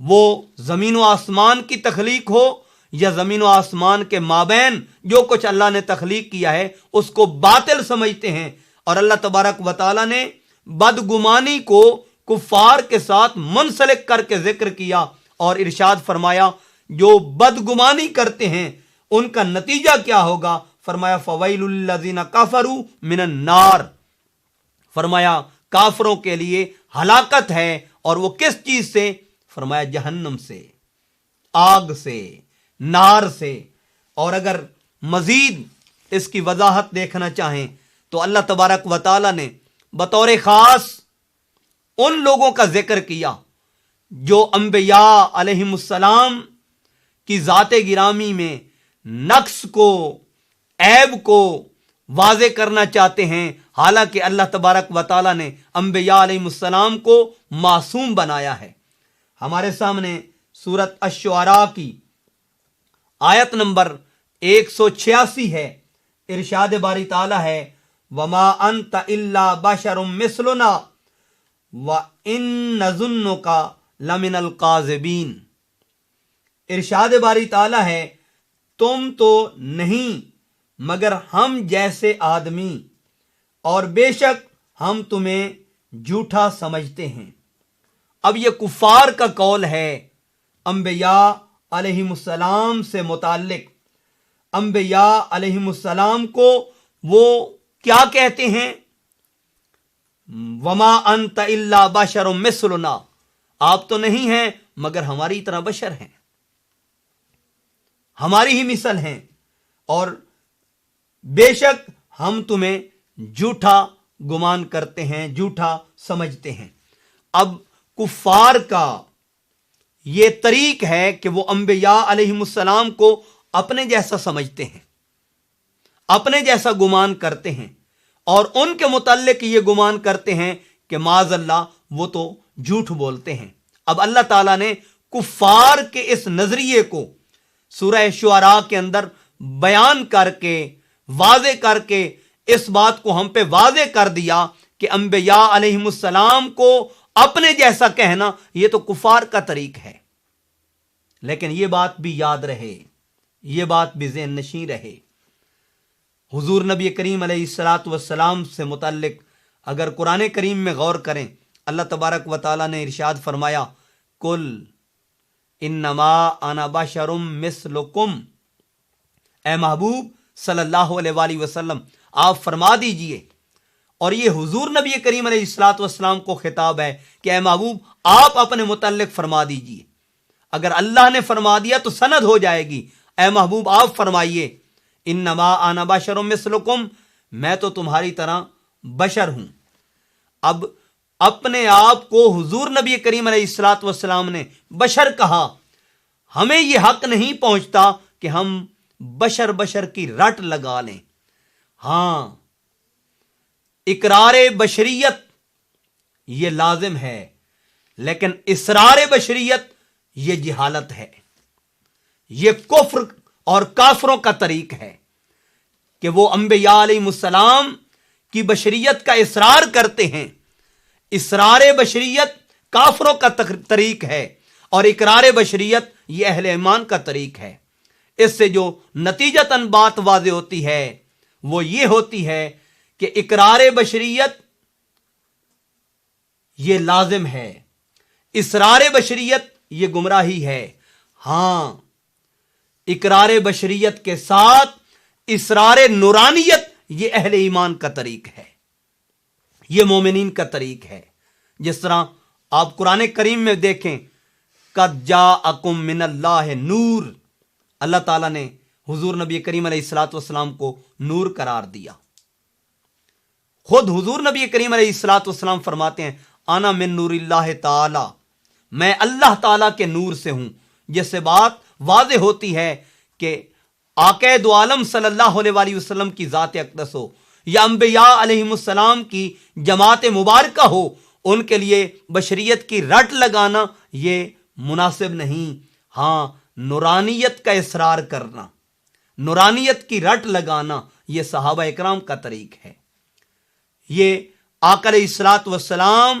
وہ زمین و آسمان کی تخلیق ہو یا زمین و آسمان کے مابین جو کچھ اللہ نے تخلیق کیا ہے اس کو باطل سمجھتے ہیں. اور اللہ تبارک و تعالی نے بدگمانی کو کفار کے ساتھ منسلک کر کے ذکر کیا اور ارشاد فرمایا جو بدگمانی کرتے ہیں ان کا نتیجہ کیا ہوگا. فرمایا فویل للذین کفروا من النار. فرمایا کافروں کے لیے ہلاکت ہے. اور وہ کس چیز سے؟ فرمایا جہنم سے، آگ سے، نار سے. اور اگر مزید اس کی وضاحت دیکھنا چاہیں تو اللہ تبارک و تعالی نے بطور خاص ان لوگوں کا ذکر کیا جو انبیاء علیہم السلام کی ذات گرامی میں نقص کو، عیب کو واضح کرنا چاہتے ہیں، حالانکہ اللہ تبارک و تعالی نے انبیاء علیہم السلام کو معصوم بنایا ہے. ہمارے سامنے سورۃ الشعراء کی آیت نمبر 186 ہے. ارشاد باری تعالی ہے وما انت الا بشر مثلنا وان نظنک لمن الکاذبین. ارشاد باری تعالی ہے تم تو نہیں مگر ہم جیسے آدمی اور بے شک ہم تمہیں جھوٹا سمجھتے ہیں. اب یہ کفار کا قول ہے انبیاء علیہم السلام سے متعلق. انبیاء علیہم السلام کو وہ کیا کہتے ہیں؟ وما انت الا بشر مثلنا، آپ تو نہیں ہیں مگر ہماری طرح بشر ہیں، ہماری ہی مثل ہیں، اور بے شک ہم تمہیں جھوٹا گمان کرتے ہیں، جھوٹا سمجھتے ہیں. اب کفار کا یہ طریق ہے کہ وہ انبیاء علیہم السلام کو اپنے جیسا سمجھتے ہیں، اپنے جیسا گمان کرتے ہیں، اور ان کے متعلق یہ گمان کرتے ہیں کہ معاذ اللہ وہ تو جھوٹ بولتے ہیں. اب اللہ تعالیٰ نے کفار کے اس نظریے کو سورہ شعراء کے اندر بیان کر کے، واضح کر کے اس بات کو ہم پہ واضح کر دیا کہ انبیاء علیہم السلام کو اپنے جیسا کہنا یہ تو کفار کا طریق ہے. لیکن یہ بات بھی یاد رہے، یہ بات بھی ذہن نشین رہے، حضور نبی کریم علیہ الصلاۃ والسلام سے متعلق اگر قرآن کریم میں غور کریں، اللہ تبارک و تعالیٰ نے ارشاد فرمایا قل انما انا بشر مثلکم. اے محبوب صلی اللہ علیہ وآلہ وسلم آپ فرما دیجئے، اور یہ حضور نبی کریم علیہ الصلاۃ والسلام کو خطاب ہے کہ اے محبوب آپ اپنے متعلق فرما دیجئے. اگر اللہ نے فرما دیا تو سند ہو جائے گی. اے محبوب آپ فرمائیے انما انا بشر مثلکم، میں تو تمہاری طرح بشر ہوں. اب اپنے آپ کو حضور نبی کریم علیہ الصلاۃ والسلام نے بشر کہا. ہمیں یہ حق نہیں پہنچتا کہ ہم بشر کی رٹ لگا لیں. ہاں، اقرار بشریت یہ لازم ہے، لیکن اسرار بشریت یہ جہالت ہے، یہ کفر اور کافروں کا طریق ہے کہ وہ انبیاء علیہ السلام کی بشریت کا اصرار کرتے ہیں. اسرار بشریت کافروں کا طریق ہے اور اقرار بشریت یہ اہل ایمان کا طریق ہے. اس سے جو نتیجتاً بات واضح ہوتی ہے وہ یہ ہوتی ہے کہ اقرار بشریت یہ لازم ہے، اسرار بشریت یہ گمراہی ہے. ہاں، اقرار بشریت کے ساتھ اسرار نورانیت یہ اہل ایمان کا طریق ہے، یہ مومنین کا طریق ہے. جس طرح آپ قرآن کریم میں دیکھیں قد جاءکم من اللہ نور، اللہ تعالیٰ نے حضور نبی کریم علیہ الصلاۃ والسلام کو نور قرار دیا. خود حضور نبی کریم علیہ الصلاۃ والسلام فرماتے ہیں انا من نور اللہ تعالی، میں اللہ تعالیٰ کے نور سے ہوں. جس سے بات واضح ہوتی ہے کہ آقا دو عالم صلی اللہ علیہ وآلہ وسلم کی ذات اقدس ہو یا انبیاء علیہم السلام کی جماعت مبارکہ ہو، ان کے لیے بشریت کی رٹ لگانا یہ مناسب نہیں. ہاں، نورانیت کا اصرار کرنا، نورانیت کی رٹ لگانا یہ صحابہ اکرام کا طریق ہے. یہ آقا علیہ الصلوۃ والسلام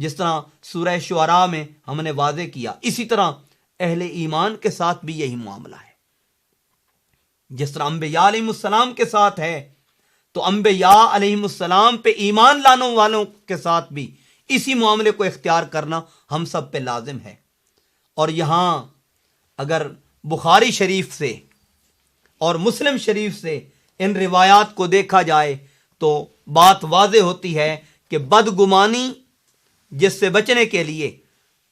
جس طرح سورہ شعراء میں ہم نے واضح کیا، اسی طرح اہل ایمان کے ساتھ بھی یہی معاملہ ہے۔ جس طرح انبیاء علیہ السلام کے ساتھ ہے، تو انبیاء علیہ السلام پہ ایمان لانے والوں کے ساتھ بھی اسی معاملے کو اختیار کرنا ہم سب پہ لازم ہے۔ اور یہاں اگر بخاری شریف سے اور مسلم شریف سے ان روایات کو دیکھا جائے تو بات واضح ہوتی ہے کہ بدگمانی جس سے بچنے کے لیے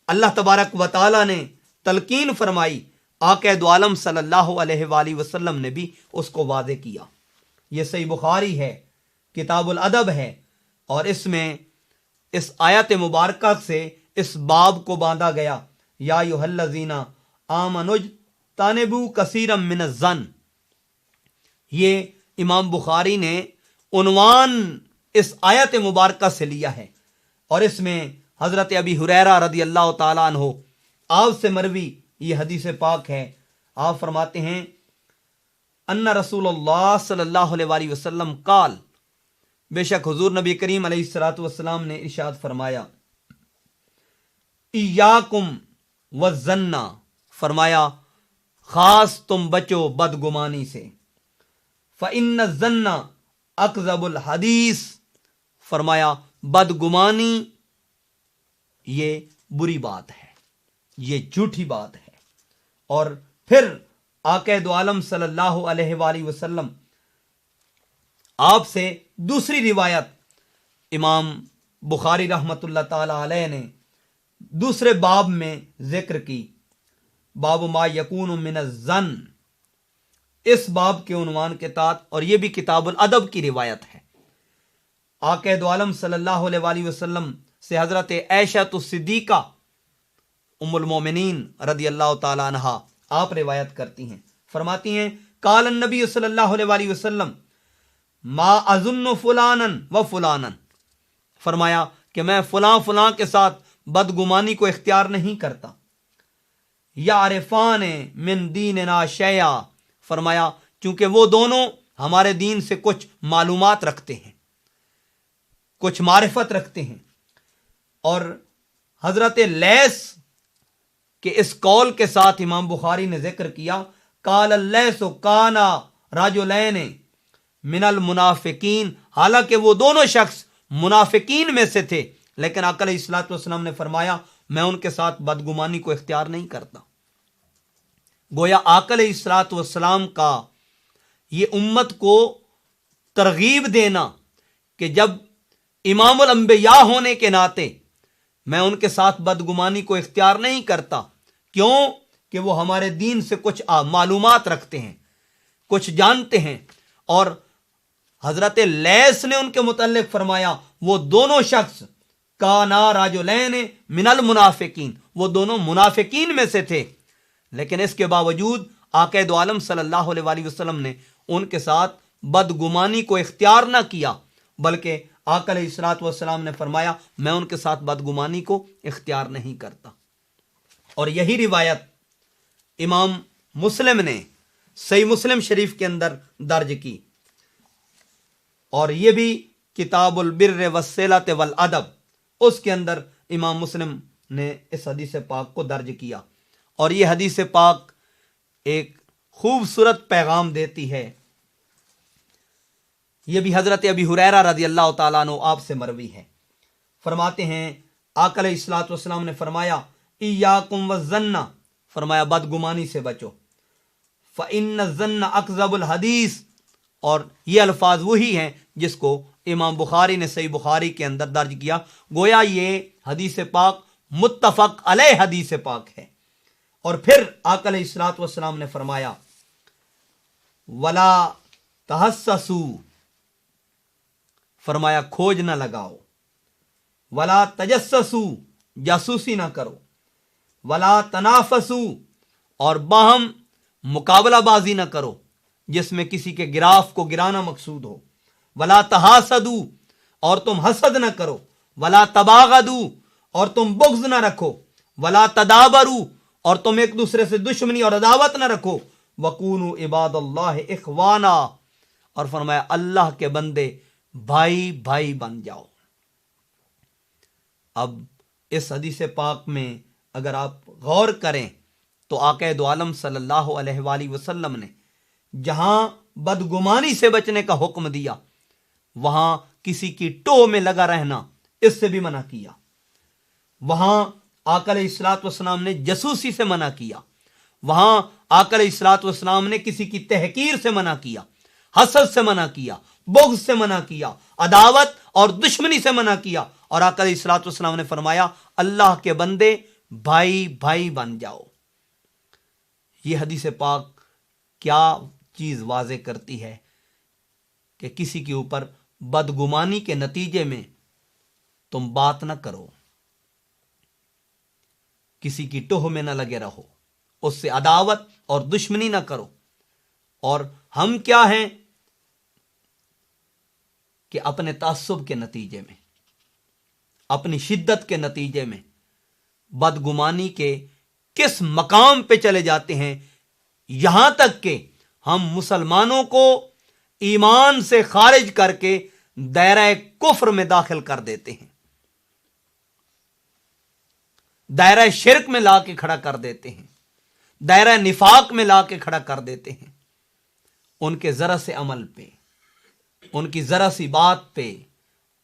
اللہ تبارک و تعالی نے تلقین فرمائی، آقا دو عالم صلی اللہ علیہ وآلہ وسلم نے بھی اس کو واضح کیا۔ یہ صحیح بخاری ہے، کتاب الادب ہے، اور اس میں اس آیت مبارکہ سے اس باب کو باندھا گیا، یا ایھا الذین آمنوا اجتنبوا کثیرا من الظن۔ یہ امام بخاری نے عنوان اس آیت مبارکہ سے لیا ہے، اور اس میں حضرت ابی ہریرہ رضی اللہ تعالیٰ عنہ آپ سے مروی یہ حدیث پاک ہے۔ آپ فرماتے ہیں ان رسول اللہ صلی اللہ علیہ وآلہ وسلم قال، بے شک حضور نبی کریم علیہ الصلوۃ والسلام نے ارشاد فرمایا، ایاکم والظن، فرمایا خاص تم بچو بدگمانی سے، فإن الظن اکذب الحدیث، فرمایا بدگمانی یہ بری بات ہے، یہ جھوٹی بات ہے۔ اور پھر آقا دو عالم صلی اللہ علیہ وآلہ وسلم آپ سے دوسری روایت امام بخاری رحمۃ اللہ تعالی علیہ نے دوسرے باب میں ذکر کی، باب ما یکون من الظن، اس باب کے عنوان کے تحت، اور یہ بھی کتاب الادب کی روایت ہے۔ آقا دو عالم صلی اللہ علیہ وآلہ وسلم سے حضرت عائشہ الصدیقہ ام المومنین رضی اللہ تعالی عنہا آپ روایت کرتی ہیں، فرماتی ہیں قال النبی صلی اللہ علیہ وآلہ وسلم ما اظن فلانا و فلانا، فرمایا کہ میں فلاں فلاں کے ساتھ بدگمانی کو اختیار نہیں کرتا، یعرفان من دیننا شیئا، فرمایا چونکہ وہ دونوں ہمارے دین سے کچھ معلومات رکھتے ہیں، کچھ معرفت رکھتے ہیں۔ اور حضرت لیث کہ اس قول کے ساتھ امام بخاری نے ذکر کیا، قال اللیث کان رجلین من المنافقین، حالانکہ وہ دونوں شخص منافقین میں سے تھے، لیکن آقا علیہ الصلوۃ والسلام نے فرمایا میں ان کے ساتھ بدگمانی کو اختیار نہیں کرتا۔ گویا آقا علیہ الصلوۃ والسلام کا یہ امت کو ترغیب دینا کہ جب امام الانبیاء ہونے کے ناطے میں ان کے ساتھ بدگمانی کو اختیار نہیں کرتا، کیوں کہ وہ ہمارے دین سے کچھ معلومات رکھتے ہیں، کچھ جانتے ہیں۔ اور حضرت لیث نے ان کے متعلق فرمایا وہ دونوں شخص کانا رجلین من المنافقین، وہ دونوں منافقین میں سے تھے، لیکن اس کے باوجود آقا دو عالم صلی اللہ علیہ وآلہ وسلم نے ان کے ساتھ بدگمانی کو اختیار نہ کیا، بلکہ آقا علیہ الصلوۃ والسلام نے فرمایا میں ان کے ساتھ بدگمانی کو اختیار نہیں کرتا۔ اور یہی روایت امام مسلم نے صحیح مسلم شریف کے اندر درج کی، اور یہ بھی کتاب البر والصلۃ والادب، اس کے اندر امام مسلم نے اس حدیث پاک کو درج کیا۔ اور یہ حدیث پاک ایک خوبصورت پیغام دیتی ہے، یہ بھی حضرت ابی ہریرہ رضی اللہ تعالیٰ عنہ آپ سے مروی ہے۔ فرماتے ہیں آقا علیہ الصلوۃ والسلام نے فرمایا ایاکم والظن، فرمایا بدگمانی سے بچو، فإن الظن اکذب الحدیث، اور یہ الفاظ وہی ہیں جس کو امام بخاری نے صحیح بخاری کے اندر درج کیا، گویا یہ حدیث پاک متفق علیہ حدیث پاک ہے۔ اور پھر آقا علیہ الصلوۃ والسلام نے فرمایا ولا تحسسوا، فرمایا کھوج نہ لگاؤ، ولا تجسسوا، جاسوسی نہ کرو، ولا تنافسوا، اور باہم مقابلہ بازی نہ کرو جس میں کسی کے گراف کو گرانا مقصود ہو، ولا تحاسدوا، اور تم حسد نہ کرو، ولا تباغضوا، اور تم بغض نہ رکھو، ولا تدابروا، اور تم ایک دوسرے سے دشمنی اور عداوت نہ رکھو، وکونوا عباد اللہ اخوانا، اور فرمایا اللہ کے بندے بھائی بھائی بن جاؤ۔ اب اس حدیث پاک میں اگر آپ غور کریں تو آقا دو عالم صلی اللہ علیہ وآلہ وسلم نے جہاں بدگمانی سے بچنے کا حکم دیا وہاں کسی کی ٹوہ میں لگا رہنا اس سے بھی منع کیا. وہاں آقا علیہ الصلوۃ والسلام نے جاسوسی سے منع کیا. وہاں آقا علیہ الصلوۃ والسلام نے کسی کی تحقیر سے منع کیا, حسد سے منع کیا, بغض سے منع کیا, عداوت اور دشمنی سے منع کیا. اور آقا علیہ الصلوۃ والسلام نے فرمایا اللہ کے بندے بھائی بھائی بن جاؤ. یہ حدیث پاک کیا چیز واضح کرتی ہے کہ کسی کے اوپر بدگمانی کے نتیجے میں تم بات نہ کرو, کسی کی ٹوہ میں نہ لگے رہو, اس سے عداوت اور دشمنی نہ کرو. اور ہم کیا ہیں کہ اپنے تعصب کے نتیجے میں, اپنی شدت کے نتیجے میں بدگمانی کے کس مقام پہ چلے جاتے ہیں, یہاں تک کہ ہم مسلمانوں کو ایمان سے خارج کر کے دائرہ کفر میں داخل کر دیتے ہیں, دائرہ شرک میں لا کے کھڑا کر دیتے ہیں, دائرہ نفاق میں لا کے کھڑا کر دیتے ہیں. ان کے ذرا سے عمل پہ, ان کی ذرا سی بات پہ,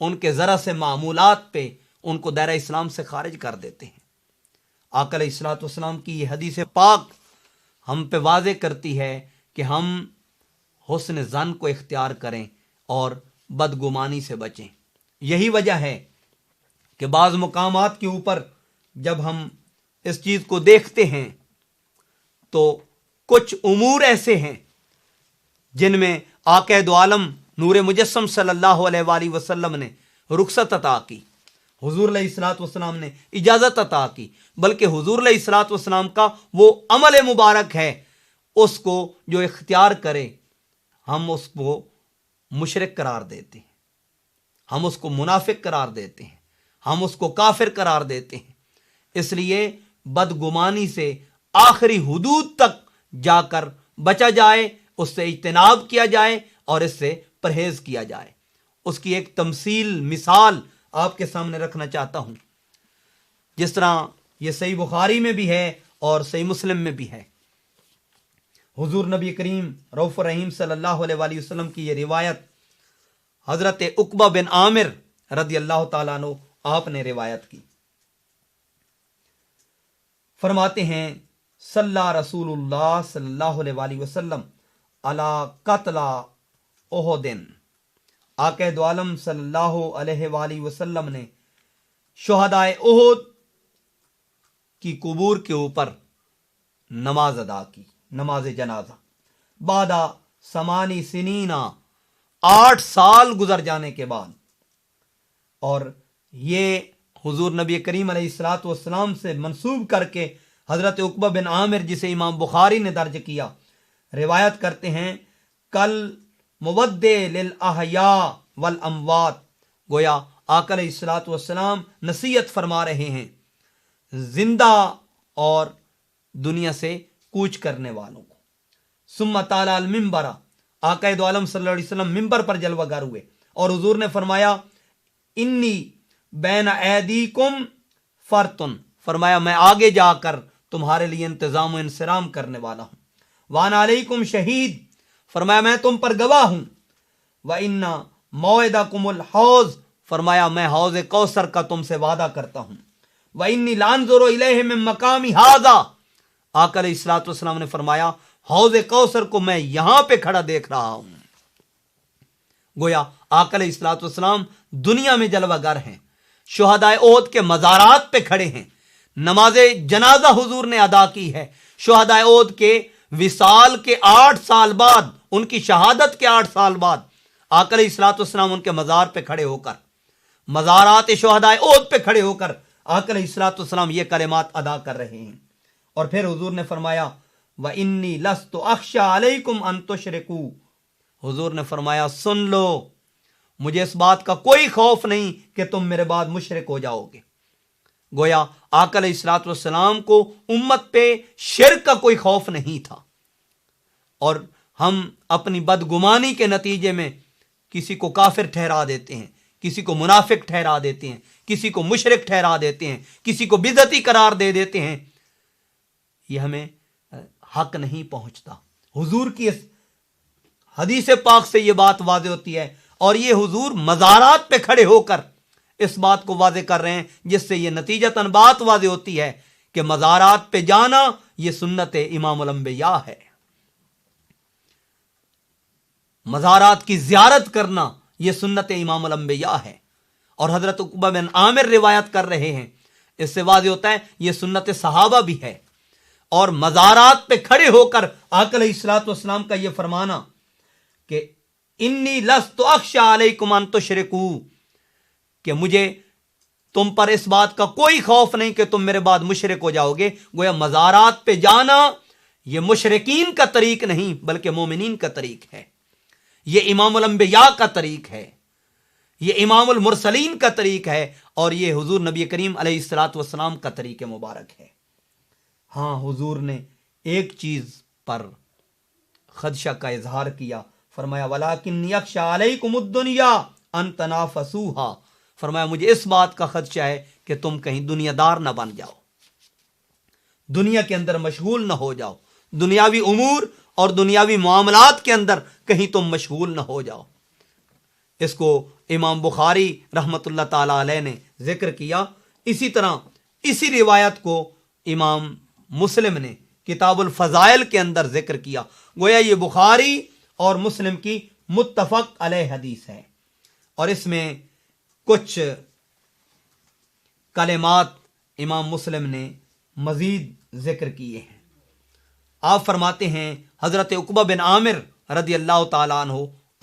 ان کے ذرا سے معمولات پہ ان کو دائرہ اسلام سے خارج کر دیتے ہیں. آقا علیہ الصلوۃ والسلام کی یہ حدیث پاک ہم پہ واضح کرتی ہے کہ ہم حسن ظن کو اختیار کریں اور بدگمانی سے بچیں. یہی وجہ ہے کہ بعض مقامات کے اوپر جب ہم اس چیز کو دیکھتے ہیں تو کچھ امور ایسے ہیں جن میں آقا دو عالم نور مجسم صلی اللہ علیہ وآلہ وسلم نے رخصت عطا کی, حضور علیہ الصلوۃ والسلام نے اجازت عطا کی, بلکہ حضور علیہ الصلوۃ والسلام کا وہ عمل مبارک ہے اس کو جو اختیار کرے ہم اس کو مشرک قرار دیتے ہیں, ہم اس کو منافق قرار دیتے ہیں, ہم اس کو کافر قرار دیتے ہیں. اس لیے بدگمانی سے آخری حدود تک جا کر بچا جائے, اس سے اجتناب کیا جائے اور اس سے پرہیز کیا جائے. اس کی ایک تمثیل مثال آپ کے سامنے رکھنا چاہتا ہوں. جس طرح یہ صحیح بخاری میں بھی ہے اور صحیح مسلم میں بھی ہے. حضور نبی کریم رؤوف الرحیم صلی اللہ علیہ وآلہ وسلم کی یہ روایت حضرت عقبہ بن عامر رضی اللہ تعالیٰ عنہ آپ نے روایت کی. فرماتے ہیں صلی رسول اللہ صلی اللہ علیہ وآلہ وسلم علی قتل احد. آقا دو عالم صلی اللہ علیہ وآلہ وسلم نے شہدائے احد کی قبور کے اوپر نماز ادا کی, نماز جنازہ. بعد 8 سنین, 8 سال گزر جانے کے بعد. اور یہ حضور نبی کریم علیہ الصلوۃ والسلام سے منسوب کر کے حضرت عقبہ بن عامر جسے امام بخاری نے درج کیا روایت کرتے ہیں کل مودع للاحیاء والاموات. گویا آقا علیہ الصلوۃ والسلام نصیحت فرما رہے ہیں زندہ اور دنیا سے کوچ کرنے والوں کو. ثم تعالی المنبر, آقا دو عالم صلی اللہ علیہ وسلم منبر پر جلوہ گر ہوئے اور حضور نے فرمایا انی بین ایدیکم فرتن, فرمایا میں آگے جا کر تمہارے لیے انتظام و انصرام کرنے والا ہوں. وانا علیکم شہید, فرمایا میں تم پر گواہ ہوں. وَإِنَّ مَوْعِدَكُمُ الْحَوْض, فرمایا میں حوض کوثر کا تم سے وعدہ کرتا ہوں. وَإِنِّي لَأَنظُرُ إِلَيْهِ مِن مَّقَامِ هَٰذَا, آقا علیہ الصلوۃ والسلام نے فرمایا حوض کوثر کو میں یہاں پہ کھڑا دیکھ رہا ہوں. گویا آقا علیہ الصلوۃ والسلام دنیا میں جلوہ گر ہیں, شہدائے احد کے مزارات پہ کھڑے ہیں, نماز جنازہ حضور نے ادا کی ہے. شہدائے احد کے وصال کے 8 سال بعد, ان کی شہادت کے 8 سال بعد آقا علیہ الصلوۃ والسلام ان کے مزار پہ کھڑے ہو کر, مزارات شہدائے احد پہ کھڑے ہو کر آقا علیہ الصلوۃ والسلام یہ کلمات ادا کر رہے ہیں. اور پھر حضور نے فرمایا وَإِنِّي لَسْتُ أَخْشَىٰ عَلَيْكُمْ أَن تُشْرِكُوا, حضور نے فرمایا سن لو, مجھے اس بات کا کوئی خوف نہیں کہ تم میرے بعد مشرک ہو جاؤ گے. گویا آقا علیہ الصلوۃ والسلام کو امت پہ شرک کا کوئی خوف نہیں تھا, اور ہم اپنی بدگمانی کے نتیجے میں کسی کو کافر ٹھہرا دیتے ہیں, کسی کو منافق ٹھہرا دیتے ہیں، کسی کو مشرک ٹھہرا دیتے ہیں، کسی کو بدعتی قرار دے دیتے ہیں، یہ ہمیں حق نہیں پہنچتا۔ حضور کی اس حدیث پاک سے یہ بات واضح ہوتی ہے، اور یہ حضور مزارات پہ کھڑے ہو کر اس بات کو واضح کر رہے ہیں، جس سے یہ نتیجتاً بات واضح ہوتی ہے کہ مزارات پہ جانا یہ سنت امام الانبیاء ہے۔ مزارات کی زیارت کرنا یہ سنت امام الانبیاء ہے، اور حضرت عقبہ بن عامر روایت کر رہے ہیں، اس سے واضح ہوتا ہے یہ سنت صحابہ بھی ہے۔ اور مزارات پہ کھڑے ہو کر آقا علیہ الصلوۃ والسلام کا یہ فرمانا کہ انی لست اخشی علیکم ان تشرکوا، کہ مجھے تم پر اس بات کا کوئی خوف نہیں کہ تم میرے بعد مشرک ہو جاؤ گے۔ گویا مزارات پہ جانا یہ مشرکین کا طریق نہیں بلکہ مومنین کا طریق ہے، یہ امام الانبیاء کا طریق ہے، یہ امام المرسلین کا طریق ہے، اور یہ حضور نبی کریم علیہ الصلوۃ والسلام کا طریق مبارک ہے۔ ہاں، حضور نے ایک چیز پر خدشہ کا اظہار کیا، فرمایا وَلَٰكِنِّي يَخْشَىٰ عَلَيْكُمُ الدُّنْيَا أَن تَنَافَسُوهَا، فرمایا مجھے اس بات کا خدشہ ہے کہ تم کہیں دنیا دار نہ بن جاؤ، دنیا کے اندر مشغول نہ ہو جاؤ، دنیاوی امور اور دنیاوی معاملات کے اندر کہیں تم مشغول نہ ہو جاؤ۔ اس کو امام بخاری رحمۃ اللہ تعالی علیہ نے ذکر کیا، اسی طرح اسی روایت کو امام مسلم نے کتاب الفضائل کے اندر ذکر کیا۔ گویا یہ بخاری اور مسلم کی متفق علیہ حدیث ہے، اور اس میں کچھ کلمات امام مسلم نے مزید ذکر کیے ہیں۔ آپ فرماتے ہیں حضرت عقبہ بن عامر رضی اللہ تعالیٰ عنہ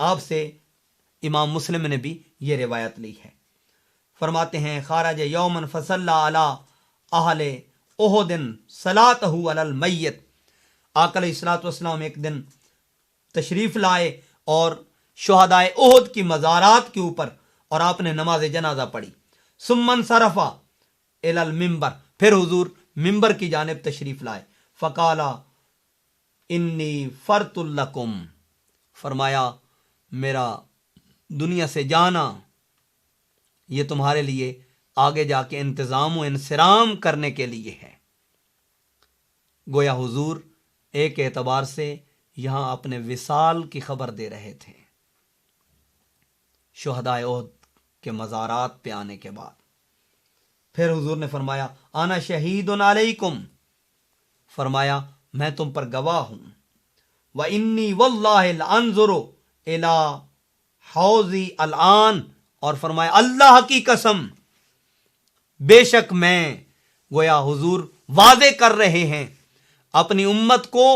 آپ سے امام مسلم نے بھی یہ روایت لی ہے۔ فرماتے ہیں خارج یومن فصلی علی اہل احد صلاتہ علی المیت، آقا علیہ الصلوۃ والسلام ایک دن تشریف لائے اور شہدائے احد کی مزارات کے اوپر، اور آپ نے نماز جنازہ پڑھی۔ ثم انصرف الی المنبر، پھر حضور ممبر کی جانب تشریف لائے۔ فقال انی فرت لکم، فرمایا میرا دنیا سے جانا یہ تمہارے لیے آگے جا کے انتظام و انصرام کرنے کے لیے ہے۔ گویا حضور ایک اعتبار سے یہاں اپنے وصال کی خبر دے رہے تھے شہدائے احد کے مزارات پہ آنے کے بعد۔ پھر حضور نے فرمایا انا شہید علیکم، فرمایا میں تم پر گواہ ہوں۔ وانی واللہ لانظر الی حوضی الان، اور فرمایا اللہ کی قسم بے شک میں، گویا حضور واضح کر رہے ہیں اپنی امت کو،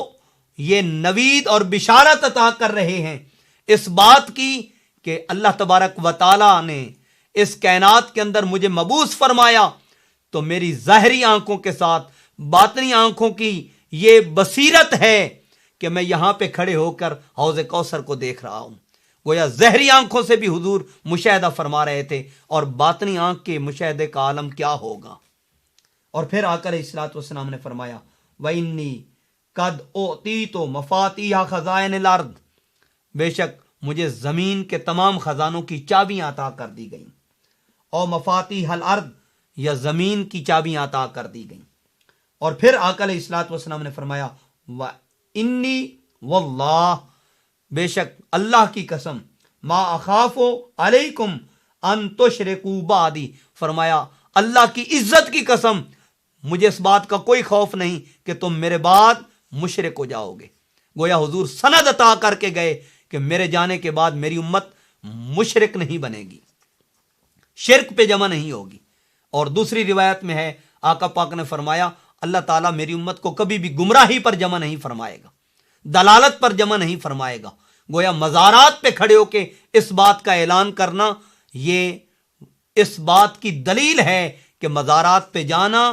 یہ نوید اور بشارت عطا کر رہے ہیں اس بات کی کہ اللہ تبارک و تعالی نے اس کائنات کے اندر مجھے مبعوث فرمایا تو میری ظاہری آنکھوں کے ساتھ باطنی آنکھوں کی یہ بصیرت ہے کہ میں یہاں پہ کھڑے ہو کر حوض کوثر کو دیکھ رہا ہوں۔ گویا ظاہری آنکھوں سے بھی حضور مشاہدہ فرما رہے تھے، اور باطنی آنکھ کے مشاہدے کا عالم کیا ہوگا۔ اور پھر آقا علیہ الصلوۃ والسلام نے فرمایا وَإِنِّي قَدْ أُعْطِيتُ مَفَاتِيحَ خَزَائِنِ الْأَرْضِ، بے شک مجھے زمین کے تمام خزانوں کی چابیاں عطا کر دی گئیں، اور مفاتیح الارض، یا زمین کی چابیاں عطا کر دی گئیں۔ اور پھر آقا علیہ الصلوۃ والسلام نے فرمایا وَإِنِّي وَاللَّهِ، بے شک اللہ کی قسم ما اخاف علیکم ان تشرکوا بعدی، فرمایا اللہ کی عزت کی قسم مجھے اس بات کا کوئی خوف نہیں کہ تم میرے بعد مشرک ہو جاؤ گے۔ گویا حضور سند عطا کر کے گئے کہ میرے جانے کے بعد میری امت مشرک نہیں بنے گی، شرک پہ جمع نہیں ہوگی۔ اور دوسری روایت میں ہے آقا پاک نے فرمایا اللہ تعالیٰ میری امت کو کبھی بھی گمراہی پر جمع نہیں فرمائے گا، دلالت پر جمع نہیں فرمائے گا۔ گویا مزارات پہ کھڑے ہو کے اس بات کا اعلان کرنا یہ اس بات کی دلیل ہے کہ مزارات پہ جانا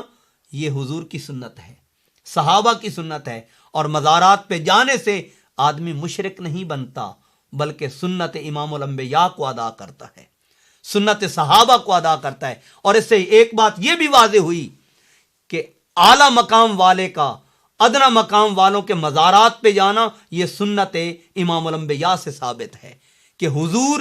یہ حضور کی سنت ہے، صحابہ کی سنت ہے، اور مزارات پہ جانے سے آدمی مشرک نہیں بنتا بلکہ سنت امام الانبیاء کو ادا کرتا ہے، سنت صحابہ کو ادا کرتا ہے۔ اور اس سے ایک بات یہ بھی واضح ہوئی کہ اعلیٰ مقام والے کا ادنا مقام والوں کے مزارات پہ جانا یہ سنت امام الانبیاء سے ثابت ہے کہ حضور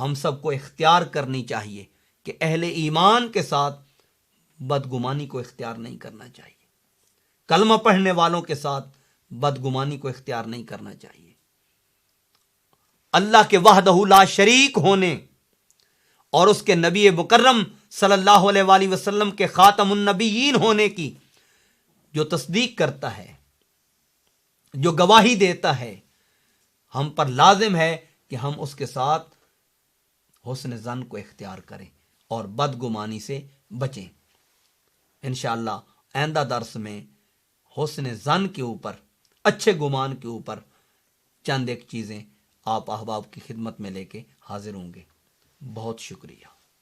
ہم سب کو اختیار کرنی چاہیے کہ اہل ایمان کے ساتھ بدگمانی کو اختیار نہیں کرنا چاہیے، کلمہ پڑھنے والوں کے ساتھ بدگمانی کو اختیار نہیں کرنا چاہیے۔ اللہ کے وحدہ لا شریک ہونے اور اس کے نبی مکرم صلی اللہ علیہ وآلہ وسلم کے خاتم النبیین ہونے کی جو تصدیق کرتا ہے، جو گواہی دیتا ہے، ہم پر لازم ہے کہ ہم اس کے ساتھ حسن ظن کو اختیار کریں اور بدگمانی سے بچیں۔ انشاءاللہ آئندہ درس میں حسن ظن کے اوپر، اچھے گمان کے اوپر چند ایک چیزیں آپ احباب کی خدمت میں لے کے حاضر ہوں گے۔ بہت شکریہ۔